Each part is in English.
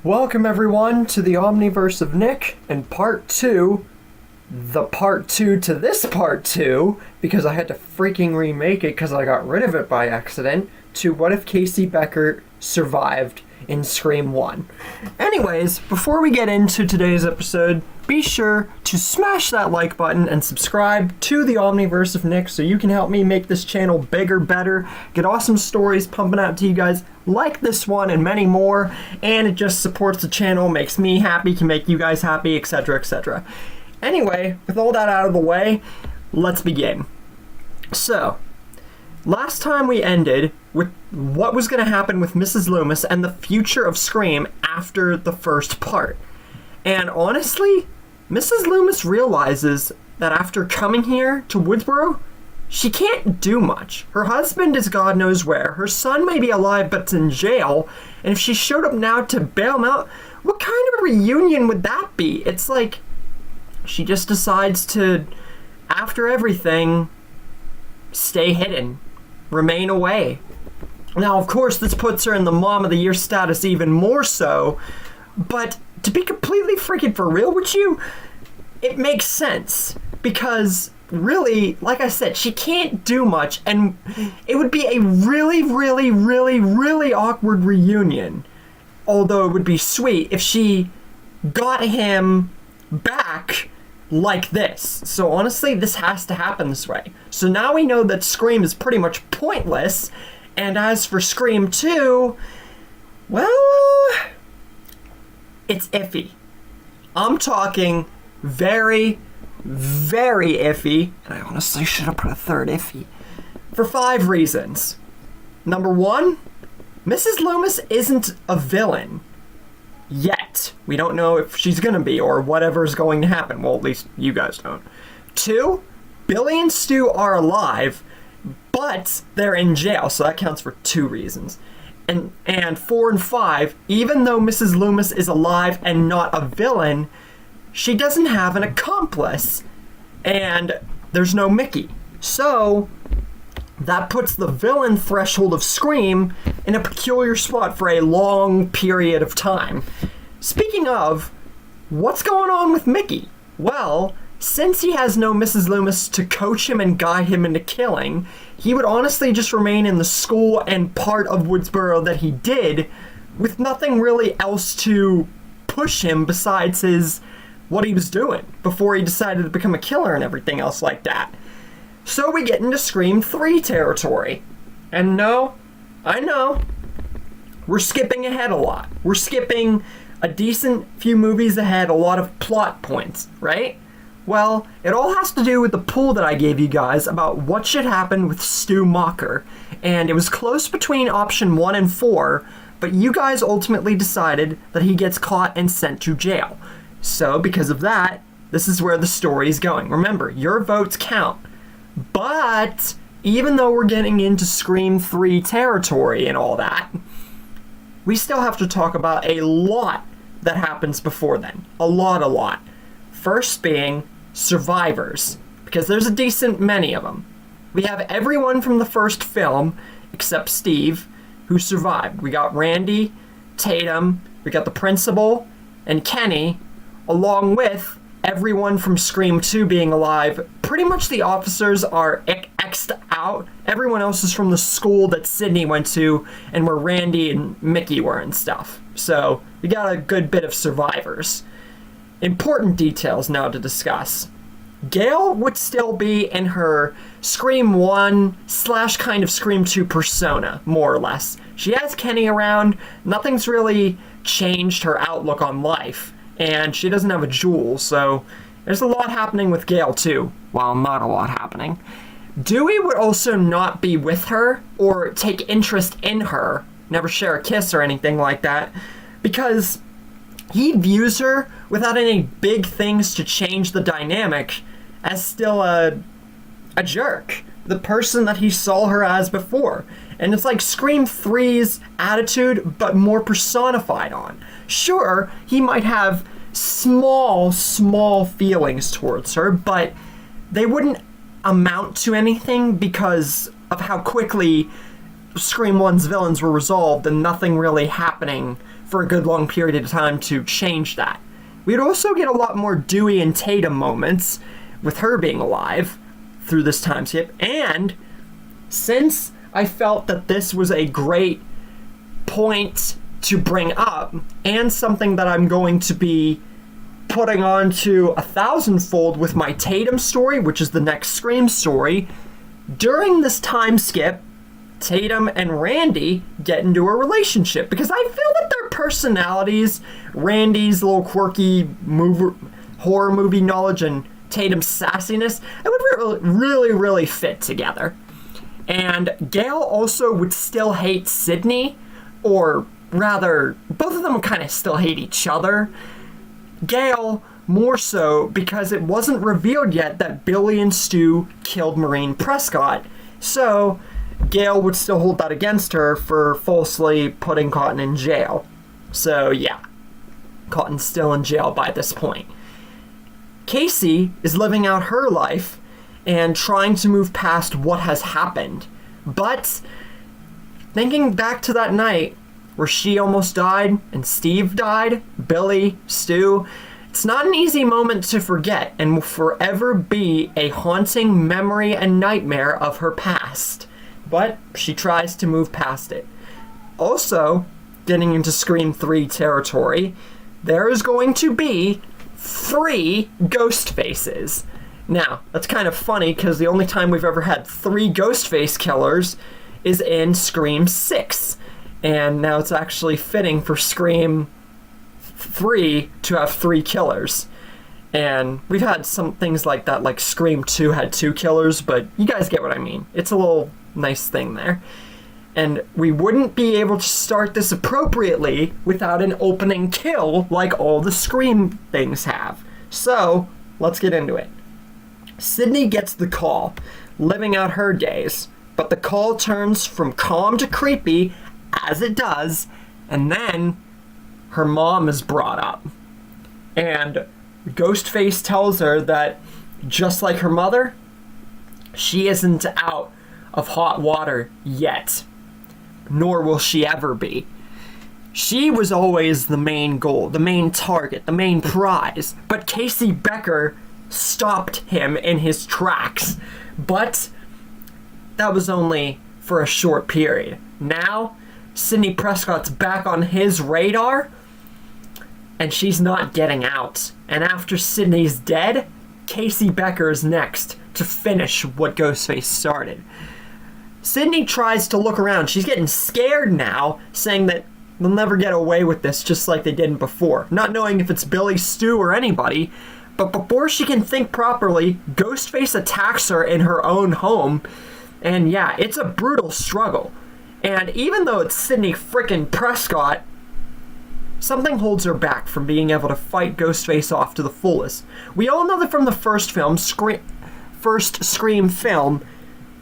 Welcome everyone to the Omniverse of Nick and part 2, the part 2 to this part 2, because I had to freaking remake it because I got rid of it by accident, to what if Casey Becker survived in Scream 1. Anyways, before we get into today's episode, be sure to smash that like button and subscribe to the Omniverse of Nick so you can help me make this channel bigger, better, get awesome stories pumping out to you guys like this one and many more, and it just supports the channel, makes me happy, can make you guys happy, etc, etc. Anyway, with all that out of the way, let's begin. So, last time we ended with what was going to happen with Mrs. Loomis and the future of Scream after the first part. And honestly, Mrs. Loomis realizes that after coming here to Woodsboro, she can't do much. Her husband is God knows where, her son may be alive but's in jail, and if she showed up now to bail him out, what kind of a reunion would that be? It's like, she just decides to, after everything, stay hidden, remain away. Now, of course, this puts her in the Mom of the Year status even more so, but to be completely freaking for real with you, it makes sense, because really, like I said, she can't do much, and it would be a really, really, really, really awkward reunion, although it would be sweet if she got him back like this. So honestly, this has to happen this way. So now we know that Scream is pretty much pointless, and as for Scream 2, well, it's iffy. I'm talking very, very iffy, and I honestly should have put a third iffy, for 5 reasons. Number 1, Mrs. Loomis isn't a villain. Yet. We don't know if she's gonna be, or whatever's going to happen. Well, at least you guys don't. 2, Billy and Stu are alive, but they're in jail, so that counts for 2 reasons. And 4 and 5, even though Mrs. Loomis is alive and not a villain, she doesn't have an accomplice, and there's no Mickey. So, that puts the villain threshold of Scream in a peculiar spot for a long period of time. Speaking of, what's going on with Mickey? Well, since he has no Mrs. Loomis to coach him and guide him into killing, he would honestly just remain in the school and part of Woodsboro that he did, with nothing really else to push him besides what he was doing before he decided to become a killer and everything else like that. So we get into Scream 3 territory. And no, I know, we're skipping ahead a lot. We're skipping a decent few movies ahead, a lot of plot points, right? Well, it all has to do with the poll that I gave you guys about what should happen with Stu Macher. And it was close between option 1 and 4, but you guys ultimately decided that he gets caught and sent to jail. So, because of that, this is where the story is going. Remember, your votes count. But, even though we're getting into Scream 3 territory and all that, we still have to talk about a lot that happens before then. A lot. First being survivors, because there's a decent many of them. We have everyone from the first film, except Steve, who survived. We got Randy, Tatum, we got the principal, and Kenny, along with everyone from Scream 2 being alive. Pretty much the officers are X'd out. Everyone else is from the school that Sydney went to and where Randy and Mickey were and stuff. So, we got a good bit of survivors. Important details now to discuss. Gail would still be in her Scream 1 / kind of Scream 2 persona, more or less. She has Kenny around, nothing's really changed her outlook on life, and she doesn't have a jewel, so there's a lot happening with Gail too. Well, not a lot happening. Dewey would also not be with her, or take interest in her, never share a kiss or anything like that, because he views her, without any big things to change the dynamic, as still a jerk. The person that he saw her as before. And it's like Scream 3's attitude, but more personified on. Sure, he might have small feelings towards her, but they wouldn't amount to anything because of how quickly Scream 1's villains were resolved and nothing really happening for a good long period of time to change that. We'd also get a lot more Dewey and Tatum moments with her being alive through this time skip. And since I felt that this was a great point to bring up and something that I'm going to be putting on to 1,000-fold with my Tatum story, which is the next Scream story, during this time skip, Tatum and Randy get into a relationship because I feel that their personalities, Randy's little quirky horror movie knowledge and Tatum's sassiness, it would really fit together. And Gail also would still hate Sydney, or rather, both of them kind of still hate each other. Gail more so because it wasn't revealed yet that Billy and Stu killed Maureen Prescott, so Gail would still hold that against her for falsely putting Cotton in jail. So yeah, Cotton's still in jail by this point. Casey is living out her life and trying to move past what has happened. But thinking back to that night where she almost died and Steve died, Billy, Stu, it's not an easy moment to forget and will forever be a haunting memory and nightmare of her past. But she tries to move past it. Also, getting into Scream 3 territory, there is going to be 3 ghost faces. Now, that's kind of funny because the only time we've ever had 3 ghost face killers is in Scream 6. And now it's actually fitting for Scream 3 to have 3 killers. And we've had some things like that, like Scream 2 had 2 killers, but you guys get what I mean. It's a little nice thing there. And we wouldn't be able to start this appropriately without an opening kill like all the Scream things have. So, let's get into it. Sydney gets the call, living out her days, but the call turns from calm to creepy, as it does, and then her mom is brought up. And Ghostface tells her that, just like her mother, she isn't out of hot water yet, nor will she ever be. She was always the main goal, the main target, the main prize, but Casey Becker stopped him in his tracks. But that was only for a short period. Now, Sidney Prescott's back on his radar, and she's not getting out. And after Sidney's dead, Casey Becker is next to finish what Ghostface started. Sidney tries to look around. She's getting scared now, saying that they'll never get away with this just like they did before, not knowing if it's Billy, Stu, or anybody. But before she can think properly, Ghostface attacks her in her own home. And yeah, it's a brutal struggle. And even though it's Sidney frickin' Prescott, something holds her back from being able to fight Ghostface off to the fullest. We all know that from the first Scream film,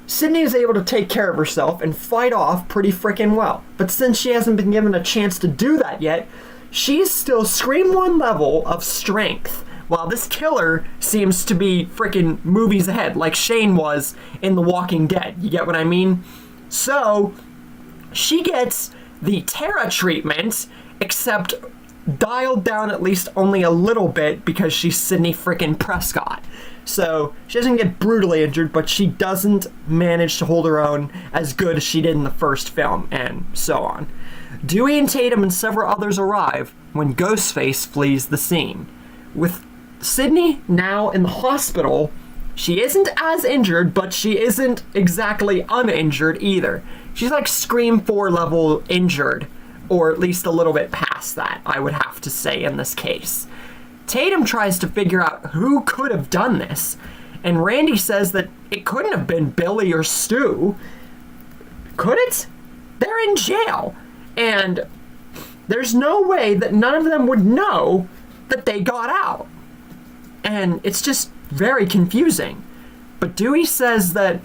Sidney is able to take care of herself and fight off pretty frickin' well. But since she hasn't been given a chance to do that yet, she's still Scream 1 level of strength, while this killer seems to be frickin' movies ahead, like Shane was in The Walking Dead. You get what I mean? So, she gets the Tara treatment, except dialed down at least only a little bit because she's Sidney frickin' Prescott. So, she doesn't get brutally injured, but she doesn't manage to hold her own as good as she did in the first film, and so on. Dewey and Tatum and several others arrive when Ghostface flees the scene. With Sidney now in the hospital, she isn't as injured, but she isn't exactly uninjured either. She's like Scream 4 level injured, or at least a little bit past that, I would have to say in this case. Tatum tries to figure out who could have done this, and Randy says that it couldn't have been Billy or Stu. Could it? They're in jail, and there's no way that none of them would know that they got out. And it's just very confusing. But Dewey says that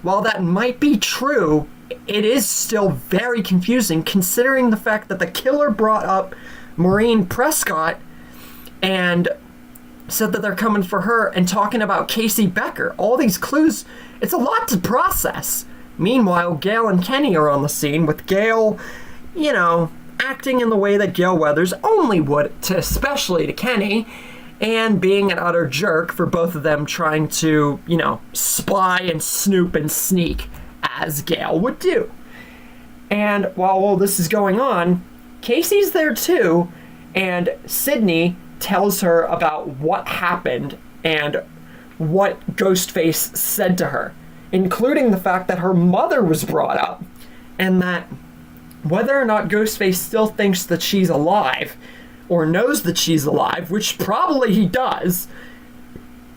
while that might be true, it is still very confusing considering the fact that the killer brought up Maureen Prescott and said that they're coming for her and talking about Casey Becker. All these clues, it's a lot to process. Meanwhile, Gail and Kenny are on the scene with Gail, acting in the way that Gale Weathers only would, especially to Kenny, and being an utter jerk for both of them trying to, spy and snoop and sneak, as Gale would do. And while all this is going on, Casey's there too, and Sydney tells her about what happened and what Ghostface said to her, including the fact that her mother was brought up, and that whether or not Ghostface still thinks that she's alive, or knows that she's alive, which probably he does,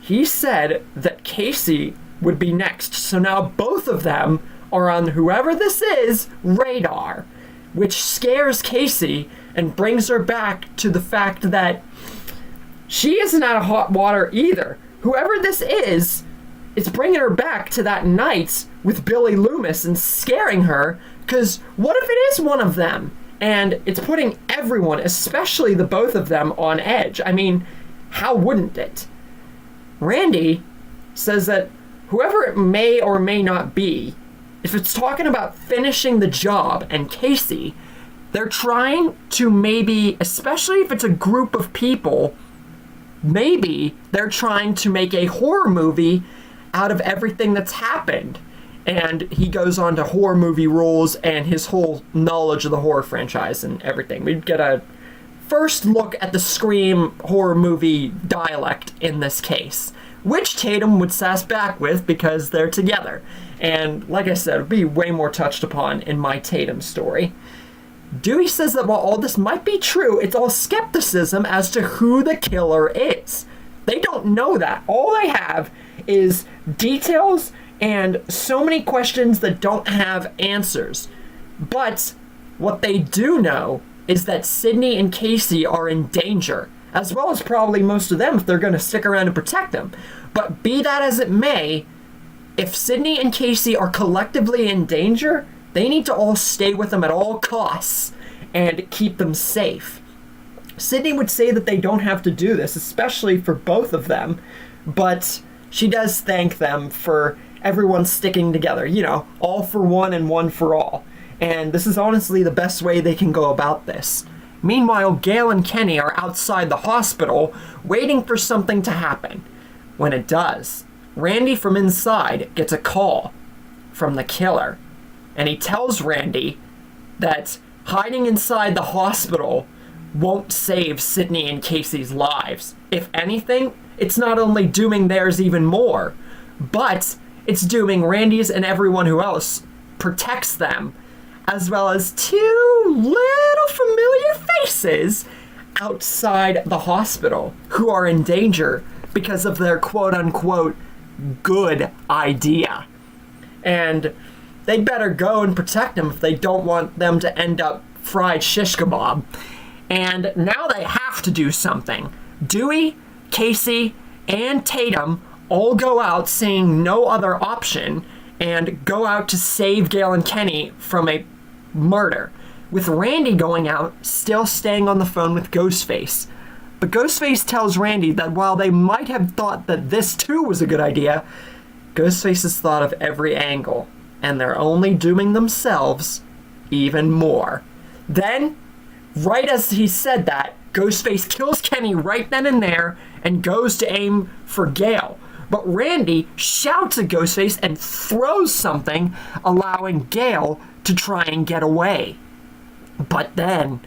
he said that Casey would be next. So now both of them are on whoever this is radar, which scares Casey and brings her back to the fact that she isn't out of hot water either. Whoever this is, it's bringing her back to that night with Billy Loomis and scaring her, because what if it is one of them? And it's putting everyone, especially the both of them, on edge. I mean, how wouldn't it? Randy says that whoever it may or may not be, if it's talking about finishing the job and Casey, they're trying to maybe, especially if it's a group of people, maybe they're trying to make a horror movie out of everything that's happened. And he goes on to horror movie rules and his whole knowledge of the horror franchise and everything. We'd get a first look at the Scream horror movie dialect in this case, which Tatum would sass back with because they're together. And like I said, it'll be way more touched upon in my Tatum story. Dewey says that while all this might be true, it's all skepticism as to who the killer is. They don't know that. All they have is details and so many questions that don't have answers. But what they do know is that Sydney and Casey are in danger, as well as probably most of them if they're going to stick around and protect them. But be that as it may, if Sydney and Casey are collectively in danger, they need to all stay with them at all costs and keep them safe. Sydney would say that they don't have to do this, especially for both of them, but she does thank them for everyone sticking together, all for one and one for all. And this is honestly the best way they can go about this. Meanwhile, Gale and Kenny are outside the hospital waiting for something to happen. When it does, Randy from inside gets a call from the killer. And he tells Randy that hiding inside the hospital won't save Sydney and Casey's lives. If anything, it's not only dooming theirs even more, but it's dooming Randy's and everyone who else protects them, as well as two little familiar faces outside the hospital who are in danger because of their quote-unquote good idea. And they'd better go and protect them if they don't want them to end up fried shish kebab. And now they have to do something. Dewey, Casey, and Tatum all go out seeing no other option and go out to save Gale and Kenny from a murder, with Randy going out, still staying on the phone with Ghostface. But Ghostface tells Randy that while they might have thought that this too was a good idea, Ghostface has thought of every angle, and they're only dooming themselves even more. Then, right as he said that, Ghostface kills Kenny right then and there and goes to aim for Gale. But Randy shouts at Ghostface and throws something, allowing Gale to try and get away. But then,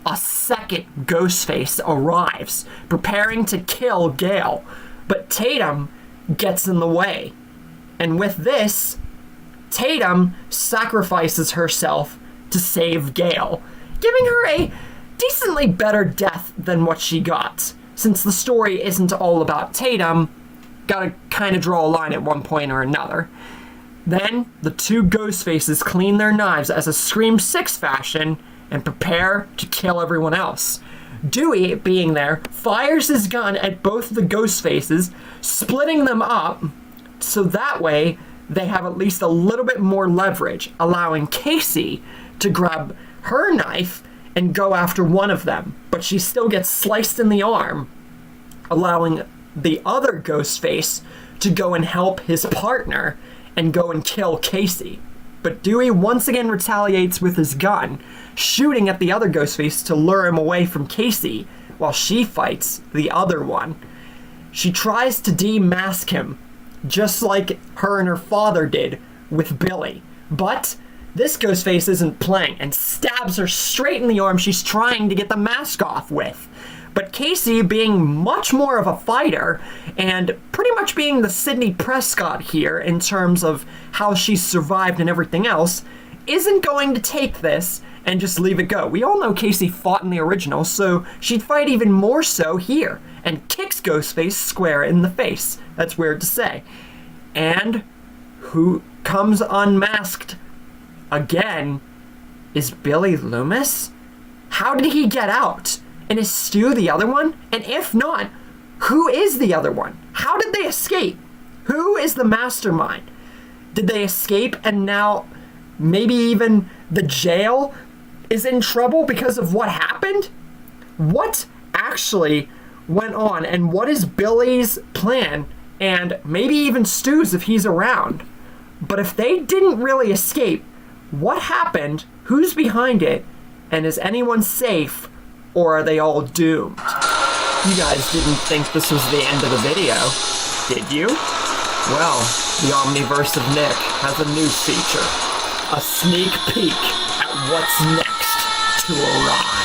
a second Ghostface arrives, preparing to kill Gale. But Tatum gets in the way. And with this, Tatum sacrifices herself to save Gale, giving her a decently better death than what she got. Since the story isn't all about Tatum, gotta kind of draw a line at one point or another. Then, the two Ghostfaces clean their knives as a Scream 6 fashion and prepare to kill everyone else. Dewey, being there, fires his gun at both the Ghostfaces, splitting them up, so that way they have at least a little bit more leverage, allowing Casey to grab her knife and go after one of them, but she still gets sliced in the arm, allowing the other Ghostface to go and help his partner and go and kill Casey. but Dewey once again retaliates with his gun, shooting at the other Ghostface to lure him away from Casey, while she fights the other one. She tries to demask him, just like her and her father did with Billy. But this Ghostface isn't playing and stabs her straight in the arm she's trying to get the mask off with. But Casey, being much more of a fighter and pretty much being the Sidney Prescott here in terms of how she's survived and everything else, isn't going to take this and just leave it go. We all know Casey fought in the original, so she'd fight even more so here and kicks Ghostface square in the face. That's weird to say. And who comes unmasked again is Billy Loomis? How did he get out? And is Stu the other one? And if not, who is the other one? How did they escape? Who is the mastermind? Did they escape and now maybe even the jail is in trouble because of what happened? What actually went on, and what is Billy's plan, and maybe even Stu's if he's around? But if they didn't really escape, what happened? Who's behind it? And is anyone safe, or are they all doomed? You guys didn't think this was the end of the video, did you? Well, the Omniverse of Nick has a new feature. A sneak peek at what's next to arrive.